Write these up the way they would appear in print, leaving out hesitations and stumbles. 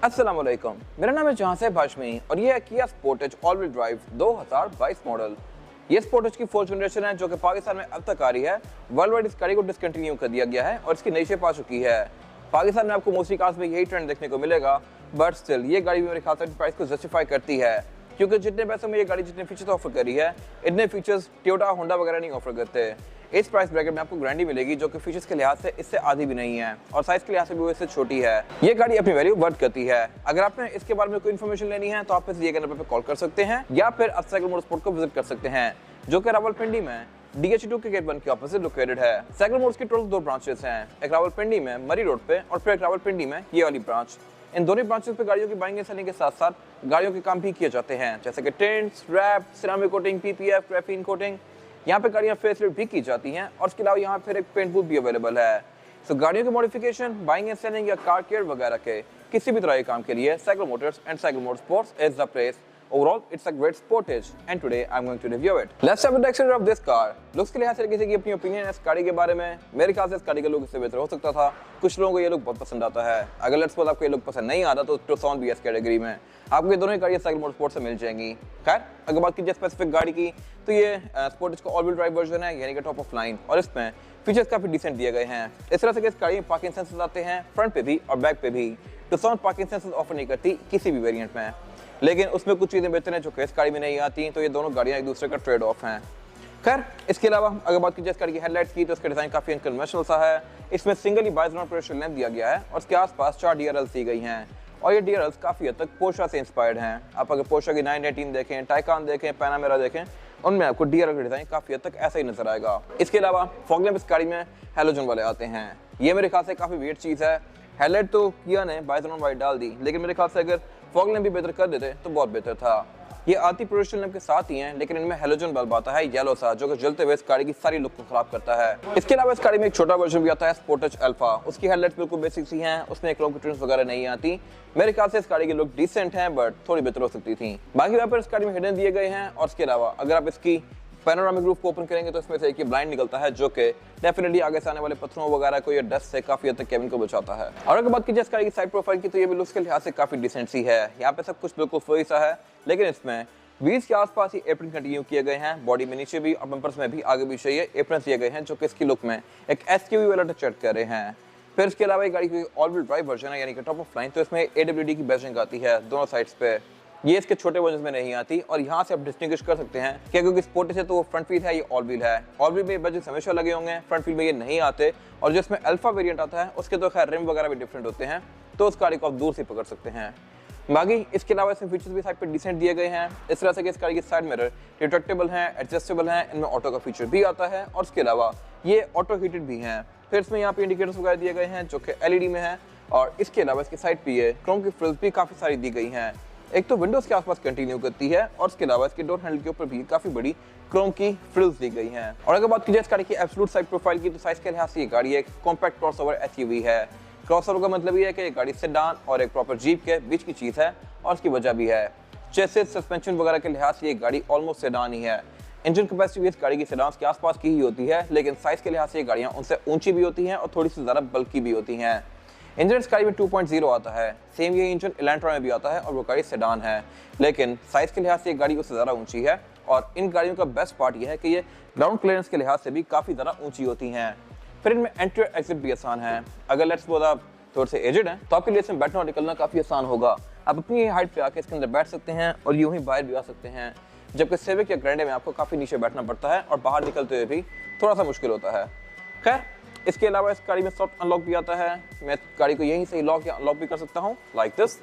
अस्सलाम वालेकुम, मेरा नाम है जहां से भाशमी और ये है किया Sportage all wheel drive 2022 model. ये स्पोर्टेज की 4th जनरेशन है जो कि पाकिस्तान में अब तक आ रही है। वर्ल्ड वाइड इस गाड़ी को डिसकंटिन्यू कर दिया गया है और इसकी नई शेप आ चुकी है। पाकिस्तान में आपको मोस्टली कार्स में यही ट्रेंड देखने को मिलेगा, बट स्टिल ये गाड़ी मेरे ख्याल से प्राइस को जस्टिफाई करती है, क्योंकि जितने पैसों में ये गाड़ी जितने फीचर्स ऑफर कर रही है इतने फीचर्स टोयोटा होंडा वगैरह नहीं ऑफर करते। इस प्राइस ब्रैकेट में आपको गारंटी मिलेगी जो कि फीचर्स के लिहाज से इससे आधी भी नहीं है और साइज के लिहाज से भी वो इससे छोटी है। ये गाड़ी अपनी वैल्यू वर्थ करती है। अगर आपने इसके बारे में कोई इन्फॉर्मेशन लेनी है तो आप इस दिए गए नंबर पर कॉल कर सकते हैं या फिर आप साइकिल मोटरस्पोर्ट को विजिट कर सकते हैं जो कि रावलपिंडी में DH2 के गेट 1 के ऑपोजिट लोकेटेड है। साइकिल मोटर्स की टोटल 2 ब्रांचेस हैं, एक रावलपिंडी में मरी रोड पे और फिर एक रावलपिंडी में ये वाली ब्रांच। इन दोनों ब्रांचेस पे गाड़ियों की बाइंग एंड सेलिंग के साथ साथ गाड़ियों के काम भी किए जाते हैं, जैसे कि tints, wrap, ceramic coating, PPF, graphene coating. यहाँ पे गाड़ियाँ फेसलिफ्ट भी की जाती हैं और इसके अलावा यहाँ फिर एक पेंट बूथ भी अवेलेबल है। सो गाड़ियों के मॉडिफिकेशन, बाइंग एंड सेलिंग या कार केयर वगैरह के किसी भी तरह के काम के लिए cycle Motors and cycle motorsports is the place. Overall, it's a great sportage, and today I'm going to review it. Let's have a exterior of this car. Looks के लिहाज से किसी की अपनी ओपिनियन है इस गाड़ी के बारे में। मेरे ख्याल से इस गाड़ी का लुक इससे बेहतर हो सकता था। कुछ लोगों को ये लुक बहुत पसंद आता है। अगर लेट्स सपोज आपको ये लुक पसंद नहीं आता तो टुक्सन भी इस कैटेगरी में आपको ये दोनों ही गाड़ियाँ साइकिल मोटरस्पोर्ट से मिल जाएंगी। खैर, अगर बात की जाए स्पेसिफिक गाड़ी की तो ये स्पोर्टेज का ऑल व्हील ड्राइव वर्जन है, यानी कि टॉप ऑफ लाइन, और इसमें फीचर्स काफी डिसेंट दिए गए हैं। इस तरह से इस गाड़ी में पार्किंग सेंसर्स आते हैं फ्रंट पे भी और बैक पे भी। टुक्सन पार्किंग सेंसर्स ऑफर नहीं करती किसी भी वेरिएंट में, लेकिन उसमें कुछ चीज़ें बेहतर हैं जो कि इस गाड़ी में नहीं आती, तो ये दोनों गाड़ियाँ एक दूसरे का ट्रेड ऑफ हैं। खैर, इसके अलावा अगर बात की जाए इस गाड़ी की हेडलाइट्स की तो इसका डिज़ाइन काफ़ी अनकन्वेंशनल सा है। इसमें सिंगली बाइजोनल प्रोजेक्शन लैंप दिया गया है और इसके आसपास 4 DRLs दी गई हैं और ये DRLs काफ़ी हद तक पोर्शा से इंस्पायर्ड हैं। आप अगर पोर्शा की 918 देखें, टाइकान देखें, पैनामेरा देखें, उनमें आपको DRL का डिज़ाइन काफ़ी हद तक ऐसा ही नजर आएगा। इसके अलावा फॉग लैंप इस गाड़ी में हैलोजन वाले आते हैं। ये मेरे ख्याल से काफ़ी वियर्ड चीज़ है। हेडलाइट तो किया ने बाइजोनल वाइट डाल दी, लेकिन मेरे ख्याल से अगर फॉग लैंप भी बेहतर कर देते तो बहुत बेहतर था। ये आती प्रोजेक्शन लैंप के साथ ही हैं, लेकिन इनमें हैलोजन बल्ब आता है येलो सा, जो कि जलते हुए इस गाड़ी की सारी लुक को खराब करता है। इसके अलावा इस गाड़ी में एक छोटा वर्जन भी आता है स्पोर्टेज अल्फा। उसकी हेडलाइट बिल्कुल बेसिक सी हैं, उसमें एक क्रोम ट्रिम्स वगैरह नहीं आती। मेरे ख्याल से इस गाड़ी की लुक डिसेंट है, बट थोड़ी बेहतर हो सकती थी। बाकी वहाँ पर इस गाड़ी में हिडन दिए गए हैं और इसके अलावा अगर आप इसकी पैनोरामिक रूफ को ओपन करेंगे तो इसमें से एक ब्लाइंड निकलता है, जो कि डेफिनेटली आगे से आने वाले पत्थरों वगैरह को या डस्ट से काफी हद तक केबिन को बचाता है। और अगर बात की जाए इस गाड़ी की साइड प्रोफाइल की तो ये भी लुक्स के लिहाज से काफी डिसेंट सी है। यहाँ पे सब कुछ बिल्कुल फ्री सा है, लेकिन इसमें व्हील्स के आसपास ही एप्रन कंटिन्यू किए गए हैं। बॉडी में नीचे भी और बम्पर्स में भी आगे भी चाहिए एप्रन दिए गए हैं, जो कि इसकी लुक में एक SUV वाला टच ऐड कर रहे हैं। फिर इसके अलावा ये गाड़ी की ऑल व्हील ड्राइव वर्जन है, यानी कि टॉप ऑफ लाइन, तो इसमें AWD की बैजिंग आती है दोनों साइड्स पे। ये इसके छोटे वर्जन में नहीं आती और यहाँ से आप डिस्टिंग्विश कर सकते हैं कि क्योंकि स्पोर्टेज है तो वो फ्रंट व्हील है, ये ऑल व्हील है। ऑल व्हील में बैजेस हमेशा लगे होंगे, फ्रंट व्हील में ये नहीं आते। और जिसमें अल्फा वेरिएंट आता है उसके तो खैर रिम वगैरह भी डिफरेंट होते हैं, तो उस गाड़ी को आप दूर से पकड़ सकते हैं। बाकी इसके अलावा इसमें फीचर्स भी साइड पे डिसेंट दिए गए हैं। इस तरह से कि इस गाड़ी की साइड मिरर रिट्रैक्टेबल हैं, एडजस्टेबल हैं, इनमें ऑटो का फीचर भी आता है और इसके अलावा ये ऑटो हीटेड भी हैं। फिर इसमें यहाँ पे इंडिकेटर्स वगैरह दिए गए हैं जो कि LED में है और इसके अलावा इसकी साइड पे ये क्रोम की फ्रिल्स भी काफ़ी सारी दी गई हैं। एक तो विंडोज के आसपास कंटिन्यू करती है और इसके अलावा इसके डोर हैंडल के ऊपर भी काफी बड़ी क्रोम की फ्रिल्स दी गई हैं। और अगर बात की जाए इस गाड़ी की एब्सोल्यूट साइड प्रोफाइल की तो साइज के लिहाज से ये गाड़ी एक कॉम्पैक्ट क्रॉसओवर SUV है। क्रॉसओवर का मतलब ये है कि ये गाड़ी सेडान और एक प्रॉपर जीप के बीच की चीज है और उसकी वजह भी है चेसिस, सस्पेंशन वगैरह के लिहाज से ये गाड़ी ऑलमोस्ट सेडान ही है। इंजन कैपेसिटी भी इस गाड़ी की सेडान्स के आसपास की ही होती है, लेकिन साइज के लिहाज से ये गाड़ियाँ उनसे ऊंची भी होती हैं और थोड़ी सी ज़्यादा बल्कि भी होती हैं। इंजन इस गाड़ी में 2.0 आता है, सेम ये इंजन इलेंट्रा में भी आता है और वो गाड़ी सेडान है, लेकिन साइज के लिहाज से ये गाड़ी उससे ज़्यादा ऊंची है। और इन गाड़ियों का बेस्ट पार्ट ये है कि ये ग्राउंड क्लियरेंस के लिहाज से भी काफ़ी ज़्यादा ऊंची होती हैं। फिर इनमें एंट्री और एग्जिट भी आसान है। अगर लेट्स सपोज आप थोड़े से एजेड हैं तो आपके लिए इसमें बैठना और निकलना काफ़ी आसान होगा। आप अपनी हाइट पे आके इसके अंदर बैठ सकते हैं और यूं ही बाहर भी आ सकते हैं, जबकि सिविक या ग्रैंडे में आपको काफ़ी नीचे बैठना पड़ता है और बाहर निकलते हुए भी थोड़ा सा मुश्किल होता है। खैर, इसके अलावा इस गाड़ी में सॉफ्ट अनलॉक भी आता है। मैं गाड़ी को यहीं से लॉक या अनलॉक भी कर सकता हूँ लाइक दिस।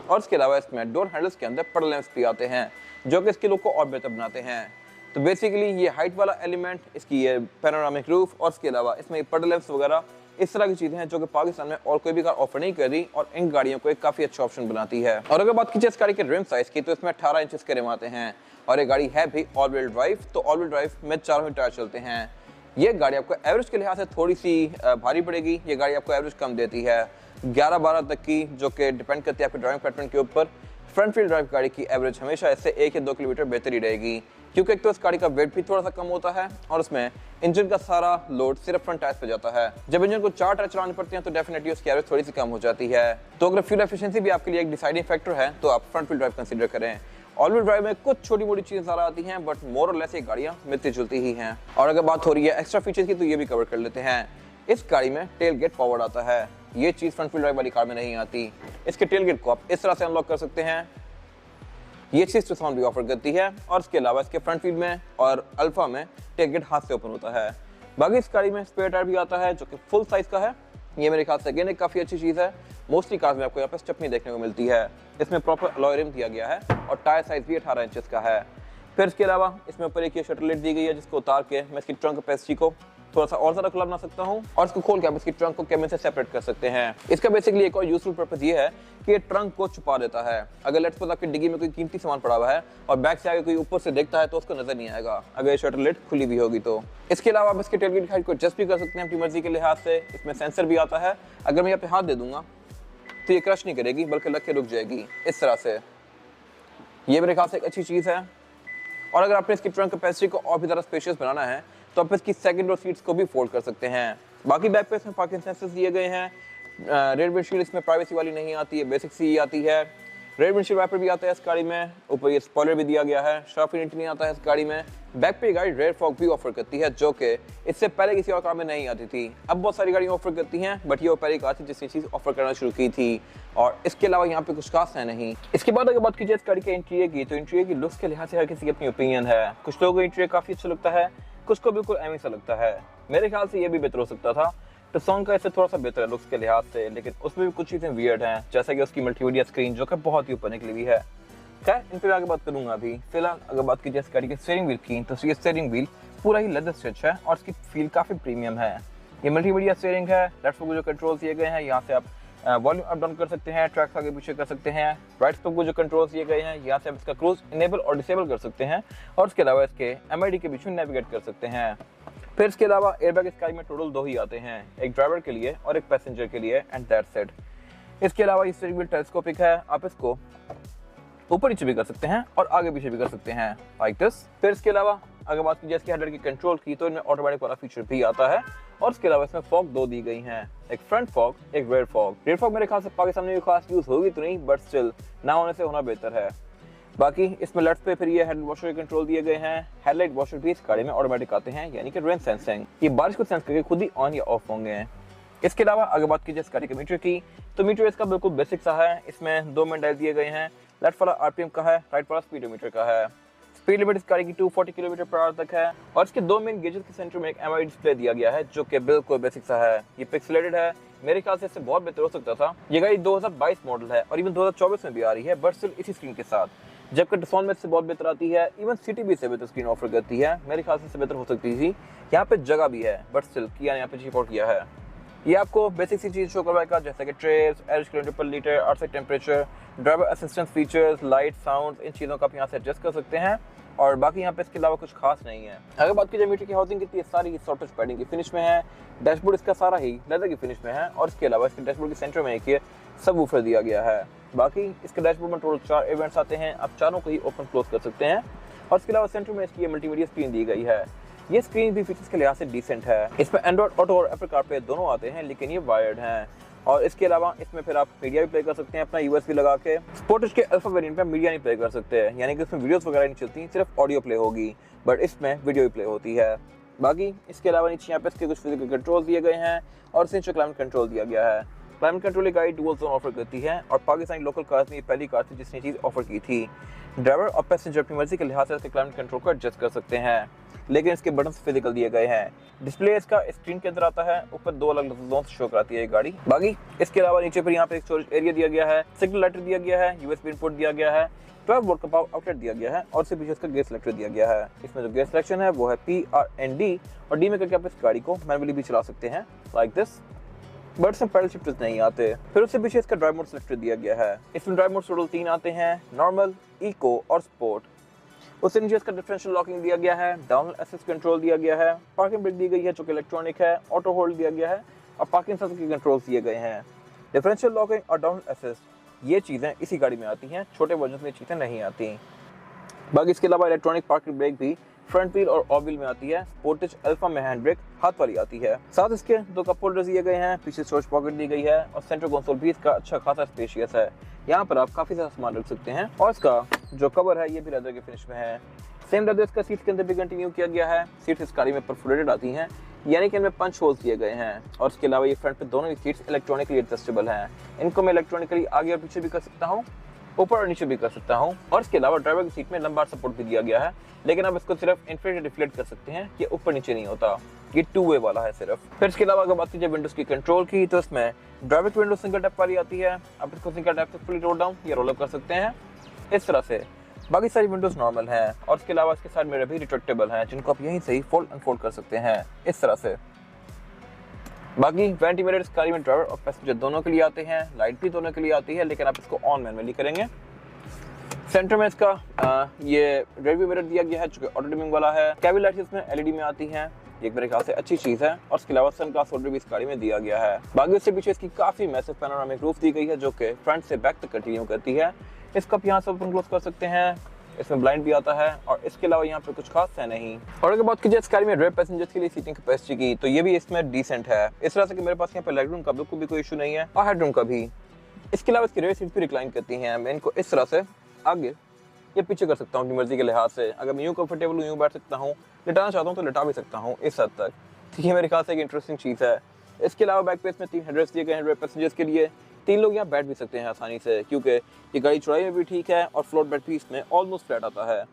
और इसके अलावा इसमें डोर हैंडल्स के अंदर पडल लैंप्स भी आते हैं, जो कि इसके लुक को और बेहतर बनाते हैं। तो बेसिकली ये हाइट वाला एलिमेंट, इसकी ये पैनोरामिक रूफ और इसके अलावा इसमें पडल लैंप्स वगैरह इस तरह की चीजें हैं जो कि पाकिस्तान में और कोई भी कार ऑफर नहीं कर रही और इन गाड़ियों को एक काफी अच्छा ऑप्शन बनाती है। और अगर बात की जाए इस गाड़ी के रिम साइज की तो इसमें 18 इंचेस के रिम आते हैं और ये गाड़ी है भी ऑल व्हील ड्राइव, तो ऑल व्हील ड्राइव में चारों ही टायर चलते हैं। ये गाड़ी आपको एवरेज के लिहाज से थोड़ी सी भारी पड़ेगी। ये गाड़ी आपको एवरेज कम देती है 11-12 तक की, जो कि डिपेंड करती है आपके ड्राइविंग पैटर्न के ऊपर। फ्रंट व्हील ड्राइव गाड़ी की एवरेज हमेशा इससे 1 या 2 किलोमीटर बेहतर ही रहेगी, क्योंकि एक तो इस गाड़ी का वेट भी थोड़ा सा कम होता है और उसमें इंजन का सारा लोड सिर्फ फ्रंट टायर्स पे जाता है। जब इंजन को 4 टायर चलाने पड़ते हैं तो डेफिनेटली उसकी एवरेज थोड़ी सी कम हो जाती है। तो अगर फ्यूल एफिशिएंसी भी आपके लिए एक डिसाइडिंग फैक्टर है तो आप फ्रंट व्हील ड्राइव कंसीडर करें। ऑल व्हील ड्राइव में कुछ छोटी मोटी चीजें ज़्यादा आती हैं, बट मोर और लेस ये गाड़ियाँ मिलती जुलती ही हैं। और अगर बात हो रही है एक्स्ट्रा फीचर्स की तो ये भी कवर कर लेते हैं। इस गाड़ी में टेल गेट पावर्ड आता है, ये चीज़ फ्रंट व्हील ड्राइव वाली कार में नहीं आती। इसके टेल गेट को आप इस तरह से अनलॉक कर सकते हैं, ये चीज तो साउंड भी ऑफर करती है। और इसके अलावा इसके फ्रंट व्हील में और अल्फा में टेल गेट हाथ से ओपन होता है। बाकी इस गाड़ी में स्पेयर टायर भी आता है जो कि फुल साइज का है, ये मेरे ख्याल से अगेन एक काफी अच्छी चीज है। मोस्टली कार्स में आपको यहाँ पे स्टेपनी देखने को मिलती है। इसमें प्रॉपर अलॉय रिम दिया गया है और टायर साइज भी 18 इंचेस का है। फिर इसके अलावा इसमें ऊपर एक ये शटर लिड दी गई है जिसको उतार के मैं इसकी ट्रंक कैपेसिटी को थोड़ा सा और ज्यादा खुला बना सकता हूँ और इसको खोल के आप इसकी ट्रंक को कैबिन से सेपरेट कर सकते हैं। इसका बेसिकली एक और यूजफुल पर्पस ये है कि ये ट्रंक को छुपा देता है। अगर लेट्स सपोज आपकी डिग्गी में कोई कीमती सामान पड़ा हुआ है और बैक से आगे कोई ऊपर से देखता है तो उसको नजर नहीं आएगा अगर ये शटर लिड खुली भी होगी तो। इसके अलावा आप इसके टेलगेट की हाइट को एडजस्ट भी कर सकते हैं अपनी मर्जी के लिहाज से। इसमें सेंसर भी आता है, अगर मैं यहाँ पे हाथ दे दूंगा तो ये क्रश नहीं करेगी बल्कि लग के रुक जाएगी इस तरह से। ये मेरे ख्याल से एक अच्छी चीज़ है। और अगर आपने इसकी ट्रंक कैपेसिटी को और भी ज़्यादा स्पेशियस बनाना है तो आप इसकी सेकंड रो सीट्स को भी फोल्ड कर सकते हैं। बाकी बैक पे इसमें पार्किंग सेंसर्स दिए गए हैं। रेयर विंडशील्ड इसमें प्राइवेसी वाली नहीं आती है, बेसिक सी आती है। रेयर विंडशील्ड वाइपर भी आता है इस गाड़ी में, ऊपर ये स्पॉइलर भी दिया गया है। शार्प यूनिट नहीं आता है इस गाड़ी में। बैक पे गाड़ी रेयर फॉग भी ऑफर करती है जो कि इससे पहले किसी और कार में नहीं आती थी। अब बहुत सारी गाड़ियाँ ऑफर करती हैं बट ये पहली कार थी जिसने चीज़ ऑफर करना शुरू की थी। और इसके अलावा यहाँ पे कुछ खास है नहीं। इसके बाद अगर बात कीजिए इस गाड़ी के इंटीरियर की तो इंटीरियर की लुक्स के लिहाज से हर किसी की अपनी ओपिनियन है। कुछ लोगों को इंटीरियर काफ़ी अच्छा लगता है, कुछ को बिल्कुल एवं सा लगता है। मेरे ख्याल से ये भी बेहतर हो सकता था। टुक्सन का इससे थोड़ा सा बेहतर है लुक्स के लिहाज से, लेकिन उसमें भी कुछ चीज़ें वियर्ड हैं, जैसे कि उसकी मल्टीमीडिया स्क्रीन जो कि बहुत ही ऊपर निकली हुई है। खैर इन पर आगे बात करूंगा अभी। फिलहाल अगर बात कीजिए इस गाड़ी के स्टीयरिंग व्हील की तो ये स्टीयरिंग व्हील पूरा ही लेदर स्टिच है और इसकी फील काफ़ी प्रीमियम है। ये मल्टीमीडिया स्टीयरिंग है। लेफ्ट को जो कंट्रोल दिए गए हैं, यहाँ से आप वॉल्यूम अप डाउन कर सकते हैं, ट्रैक्स आगे पीछे कर सकते हैं। राइट स्टॉप को जो कंट्रोल्स दिए गए हैं, यहाँ से आप इसका क्रूज इनेबल और डिसेबल कर सकते हैं और इसके अलावा इसके MID के बीच में नेविगेट कर सकते हैं। फिर इसके अलावा एयरबैग इस गाड़ी में टोटल 2 ही आते हैं, एक ड्राइवर के लिए और एक पैसेंजर के लिए, एंड दैट्स इट। इसके अलावा ये स्टीयरिंग व्हील टेलीस्कोपिक है, आप इसको ऊपर नीचे भी कर सकते हैं और आगे पीछे भी कर सकते हैं लाइक दिस। फिर इसके अलावा अगर बात कीजिए इसके हेडलाइट की कंट्रोल की तो इनमें ऑटोमेटिक वाला फीचर भी आता है और इसके अलावा इसमें फॉग 2 दी गई हैं, एक फ्रंट फॉग एक रेयर फॉग। रेयर फॉग मेरे ख्याल से पाकिस्तान में भी खास यूज होगी तो नहीं, बट स्टिल ना होने से होना बेहतर है। बाकी इसमें लेफ्ट पे फिर ये हेड वॉशर के कंट्रोल दिए गए हैं। हेडलाइट वॉशर भी इस गाड़ी में ऑटोमेटिक आते हैं, यानी कि रेन सेंसिंग, ये बारिश को सेंस करके खुद ही ऑन या ऑफ होंगे। इसके अलावा अगर बात कीजिए इस गाड़ी के मीटर की तो मीटर इसका बिल्कुल बेसिक सा है। इसमें 2 मेन डायल दिए गए हैं, लेफ्ट वाला RPM का है, राइट वाला स्पीडोमीटर का है। स्पीड लिमिट इस गाड़ी की 240 किलोमीटर पर आवर तक है और इसके 2 मेन गेजेस के सेंटर में एक MID डिस्प्ले दिया गया है जो कि बिल्कुल बेसिक सा है। ये पिक्सेलेटेड है, मेरे ख्याल से इससे बहुत बेहतर हो सकता था। ये गाड़ी 2022 मॉडल है और इवन 2024 में भी आ रही है, बट स्टिल इसी स्क्रीन के साथ, जबकि टुक्सन में इससे बहुत बेहतर आती है। इवन सिटी भी इससे बेहतर स्क्रीन ऑफर करती है, मेरे ख्याल से इससे बेहतर हो सकती थी। यहाँ पे जगह भी है बट स्टिल किया यहाँ पे चीप आउट किया है। ये आपको बेसिक सी चीज़ शो करवाएगा जैसे कि trace, average kilometre per litre, outside temperature, driver assistance features, light, sound, इन चीज़ों का आप यहाँ से एडजस्ट कर सकते हैं और बाकी यहाँ पे इसके अलावा कुछ खास नहीं है। अगर बात की जाए मीटर की हाउसिंग कितनी सारी सॉफ्ट टच पैडिंग की फिनिश में है। डैशबोर्ड इसका सारा ही लेदर की फिनिश में है और इसके अलावा इसके डैशबोर्ड के सेंटर में एक सबवूफर दिया गया है। बाकी इसके डैशबोर्ड में टोटल 4 इवेंट्स आते हैं, आप चारों को ही ओपन क्लोज कर सकते हैं और इसके अलावा सेंटर में इसकी मल्टीमीडिया स्क्रीन दी गई है। ये स्क्रीन भी फीचर्स के लिहाज से डिसेंट है। इसमें एंड्रॉइड ऑटो और एप्पल कारप्ले दोनों आते हैं, लेकिन ये वायर्ड हैं। और इसके अलावा इसमें फिर आप मीडिया भी प्ले कर सकते हैं अपना USB लगा के। स्पोर्टेज के अल्फा वेरिएंट में मीडिया नहीं प्ले कर सकते हैं, यानी कि इसमें वीडियोस वगैरह नहीं चलती, सिर्फ ऑडियो प्ले होगी, बट इसमें वीडियो भी प्ले होती है। बाकी इसके अलावा नीचे यहाँ पे इसके कुछ फिजिकल कंट्रोल दिए गए हैं और नीचे क्लाइमेट कंट्रोल दिया गया है। क्लाइमेट कंट्रोल गाड़ी डुअल जोन ऑफर करती है और पाकिस्तानी लोकल कार्स में ये पहली कार थी जिसने चीज़ ऑफर की थी। ड्राइवर और पैसेंजर अपनी मर्जी के लिहाज से इसके क्लाइमेट कंट्रोल को एडजस्ट कर सकते हैं, लेकिन इसके बटन फिजिकल दिए गए हैं। डिस्प्ले इसका स्क्रीन के अंदर आता है, ऊपर 2 अलग जोन शो कराती है ये गाड़ी। बाकी इसके अलावा नीचे पर यहाँ पे एक स्टोरेज एरिया दिया गया है, सिग्नल लाइटर दिया गया है, USB इनपुट दिया गया है, 12 वोल्ट का पावर आउटलेट दिया गया है और इससे पीछे इसका गेयर सिलेक्टर दिया गया है। इसमें जो गेयर सिलेक्शन है वो है P, R and D और D में करके आप इस गाड़ी को मैनुअली भी चला सकते हैं लाइक दिस, बट इसमें पैडल शिफ्टर्स नहीं आते। फिर उससे पीछे इसका ड्राइव मोड सिलेक्टर दिया गया है। इसमें ड्राइव मोड टोटल 3 आते हैं, नॉर्मल, इको और स्पोर्ट। उससे नीचे इसका डिफरेंशियल लॉकिंग दिया गया है, डाउन असिस्ट कंट्रोल दिया गया है, पार्किंग ब्रेक दी गई है जो कि इलेक्ट्रॉनिक है, ऑटो होल्ड दिया गया है और पार्किंग सेंसर के कंट्रोल्स दिए गए हैं। डिफरेंशियल लॉकिंग और डाउन असिस्ट ये चीज़ें इसी गाड़ी में आती हैं, छोटे वर्जन में चीज़ें नहीं आती। बाकी इसके अलावा इलेक्ट्रॉनिक पार्किंग ब्रेक भी फ्रंट व्हील और ऑफ व्हील में आती है। स्पोर्टेज अल्फा में हैंड ब्रेक हाथ वाली आती है। साथ इसके 2 कप होल्डर्स दिए गए हैं, पीछे स्टोरेज पॉकेट दी गई है और सेंटर कंसोल भी इसका अच्छा खासा स्पेशियस है। यहाँ पर आप काफी सारा सामान रख सकते हैं और इसका जो कवर है ये भी लेदर के फिनिश में है। सेम लेदर इसका सीट के अंदर भी कंटिन्यू किया गया है। सीट इस गाड़ी में परफोरेटेड आती हैं, यानी कि इनमें पंच होल्स दिए गए हैं और इसके अलावा ये फ्रंट पे दोनों ही सीट्स इलेक्ट्रॉनिकली एडजस्टेबल हैं। इनको मैं इलेक्ट्रॉनिकली आगे और पीछे भी कर सकता हूँ, ऊपर और नीचे भी कर सकता हूँ और इसके अलावा ड्राइवर की सीट में लंबार सपोर्ट भी दिया गया है, लेकिन आप इसको सिर्फ इन्फ्लेट डिफ्लेट कर सकते हैं, ये ऊपर नीचे नहीं होता, ये 2 वे वाला है सिर्फ। फिर इसके अलावा अगर बात कीजिए विंडोज की कंट्रोल की, तो इसमें ड्राइवर की विंडो सिंगल टैप वाली आती है। आप इसको सिंगल टैप से फुली रोल डाउन या रोल अप कर सकते हैं इस तरह से। बाकी सारी विंडोज नॉर्मल हैं और इसके अलावा इसके साइड मिरर भी रिट्रैक्टेबल हैं, जिनको आप यहीं से ही फोल्ड अनफोल्ड कर सकते हैं इस तरह से। बाकी वैनिटी मिरर इस गाड़ी में ड्राइवर और पैसेंजर दोनों के लिए आते हैं, लाइट भी दोनों के लिए आती है, लेकिन आप इसको ऑन मैनुअली करेंगे। सेंटर में इसका ये रियरव्यू मिरर दिया गया है जो कि ऑटो डिमिंग वाला है। कैबिन लाइट्स इसमें एलईडी में आती हैं, ये मेरे ख्याल से अच्छी चीज है और इसके अलावा सन ग्लास होल्डर भी इस गाड़ी में दिया गया है। बाकी उससे पीछे इसकी काफी मैसिव पैनोरामिक रूफ दी गई है जो कि फ्रंट से बैक तक कंटिन्यू करती है। इसको आप यहाँ से ओपन क्लोज कर सकते हैं, इसमें ब्लाइंड भी आता है और इसके अलावा यहाँ पे कुछ खास है नहीं। और अगर बात कीजिए इस गाड़ी में रेयर पैसेंजर्स के लिए सीटिंग कैपेसिटी की, तो ये भी इसमें डिसेंट है, इस तरह से कि मेरे पास यहाँ पे लेग रूम का बिल्कुल भी कोई इशू नहीं है और हेड रूम का भी। इसके अलावा इसकी रेयर सीट भी रिक्लाइन करती हैं, मैं इनको इस तरह से आगे ये पीछे कर सकता हूँ अपनी मर्जी के लिहाज से। अगर मैं यूँ कंफर्टेबल हूँ यूँ बैठ सकता हूँ, लिटाना चाहता हूँ तो लिटा भी सकता हूँ इस हद तक। तो ये मेरे ख्याल से एक इंटरेस्टिंग चीज़ है। इसके अलावा बैक पे इसमें 3 हेडरेस्ट दिए गए हैं रेयर पैसेंजर्स के लिए, 3 लोग यहाँ बैठ भी सकते हैं आसानी से, क्योंकि ये गाड़ी चौड़ाई में भी ठीक है और फ्लोर बेड भी इसमें ऑलमोस्ट फ्लैट आता है।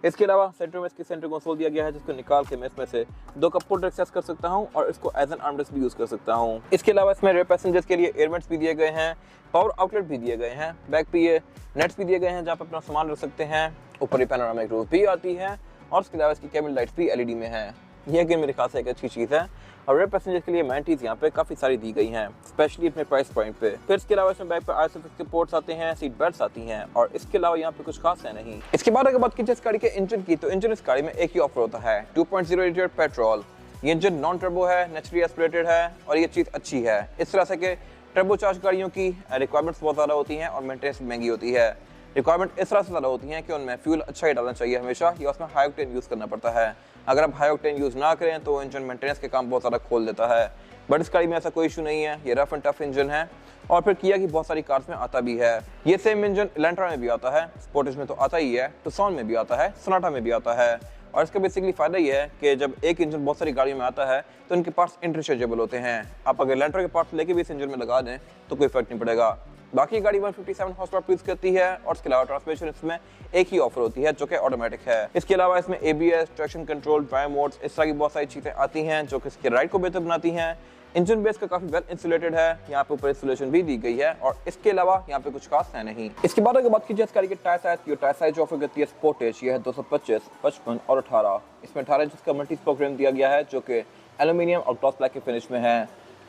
इसके अलावा सेंटर में इसके सेंटर कंसोल दिया गया है, जिसको निकाल के मैं इसमें से 2 कप होल्डर एक्सेस कर सकता हूं और इसको एज एन आर्मरेस्ट भी यूज कर सकता हूं। इसके अलावा इसमें रेयर पैसेंजर्स के लिए एयरवेंट्स भी दिए गए हैं, पावर आउटलेट भी दिए गए हैं, बैक पे ये नेट्स भी दिए गए हैं जहाँ पे अपना सामान रख सकते हैं, ऊपर ही पैनोरामिक रूफ भी आती है और इसके अलावा इसकी केबिन लाइट्स भी एलईडी में है। यह कि मेरे खास एक अच्छी चीज़ है और रेयर पैसेंजर्स के लिए एमेनिटीज यहाँ पे काफी सारी दी गई हैं, स्पेशली अपने प्राइस पॉइंट पे। फिर इसके अलावा इसमें बैक पे आईएसएफएस के पोर्ट्स आते हैं, सीट बेल्ट्स आती हैं और इसके अलावा यहाँ पे कुछ खास है नहीं। इसके बाद अगर बात कीजिए इस गाड़ी के इंजन की, तो इंजन इस गाड़ी में एक ही ऑफर होता है, 2.0 लीटर पेट्रोल। ये इंजन नॉन टर्बो है, नेचुरली एस्पिरेटेड है और ये चीज़ अच्छी है इस तरह से कि टर्बो चार्ज गाड़ियों की रिक्वायरमेंट्स बहुत ज़्यादा होती हैं और मेंटेनेंस महंगी होती है। रिक्वायरमेंट इस तरह से ज़्यादा होती हैं कि उनमें फ्यूल अच्छा ही डालना चाहिए हमेशा, या उसमें हाई ऑक्टेन यूज़ करना पड़ता है। अगर आप हाई ऑक्टेन यूज़ ना करें तो इंजन मेंटेनेंस के काम बहुत ज़्यादा खोल देता है, बट इस गाड़ी में ऐसा कोई इशू नहीं है। ये रफ एंड टफ इंजन है और फिर किया कि बहुत सारी कार्स में आता भी है। ये सेम इंजन इलेंट्रा में भी आता है, स्पोर्टेज में तो आता ही है, टुक्सन में भी आता है, सोनाटा में भी आता है। और इसका बेसिकली फ़ायदा ये है कि जब एक इंजन बहुत सारी गाड़ियों में आता है तो इनके पार्ट्स इंटरचेंजेबल होते हैं। आप अगर इलेंट्रा के पार्ट्स लेके भी इस इंजन में लगा दें तो कोई फर्क नहीं पड़ेगा। बाकी गाड़ी 157 हॉर्स पावर प्रोड्यूस करती है और इसके अलावा ट्रांसमिशन इसमें एक ही ऑफर होती है जो कि ऑटोमेटिक है। इसके अलावा इसमें ABS, traction control, drive modes, इस तरह की बहुत सारी चीज़ें आती हैं जो कि इसके राइड को बेहतर बनाती हैं। इंजन बेस का काफी वेल इंसुलेटेड है, यहाँ पे ऊपर इंसुलेशन भी दी गई है और इसके अलावा यहाँ पे कुछ खास है नहीं। इसके बाद अगर बात कीजिए इस गाड़ी के टायर साइज की, टायर साइज जो ऑफर करती है स्पोर्टेज, ये है 225, 55 और 18। इसमें 18 इंच का मल्टी स्पोक रिम दिया गया है जो कि एल्यूमिनियम और ग्लॉस ब्लैक के फिनिश में है।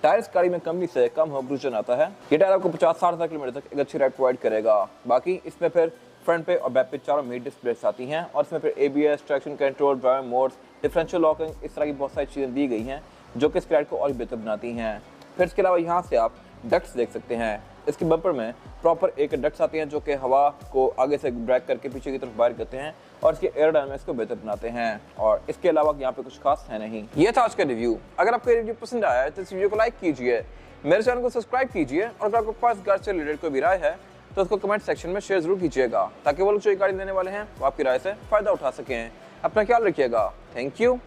टायर इस गाड़ी में कंपनी से कम होब्रूजन आता है। ये टायर आपको 50-60 किलोमीटर तक एक अच्छी राइड प्रोवाइड करेगा। बाकी इसमें फिर फ्रंट पे और बैक पे चारों मिड डिस्प्लेस आती हैं और इसमें फिर ABS, traction control, drive modes, differential locking, इस तरह की बहुत सारी चीज़ें दी गई हैं जो कि इस राइड को और बेहतर बनाती हैं। फिर इसके अलावा यहाँ से आप डक्ट्स देख सकते हैं। इसके बम्पर में प्रॉपर एक डक्ट्स आती हैं जो कि हवा को आगे से ड्रैग करके पीछे की तरफ बाहर करते हैं और इसके एयरोडायनामिक्स को बेहतर बनाते हैं। और इसके अलावा यहाँ पे कुछ खास है नहीं। ये था आज का रिव्यू। अगर आपको ये रिव्यू पसंद आया है तो इस वीडियो को लाइक कीजिए, मेरे चैनल को सब्सक्राइब कीजिए और अगर आपके पास गाड़ी से रिलेटेड कोई भी राय है तो उसको कमेंट सेक्शन में शेयर जरूर कीजिएगा, ताकि वो लोग जो गाड़ी लेने वाले हैं वो आपकी राय से फायदा उठा सकें। अपना ख्याल रखिएगा। Thank you.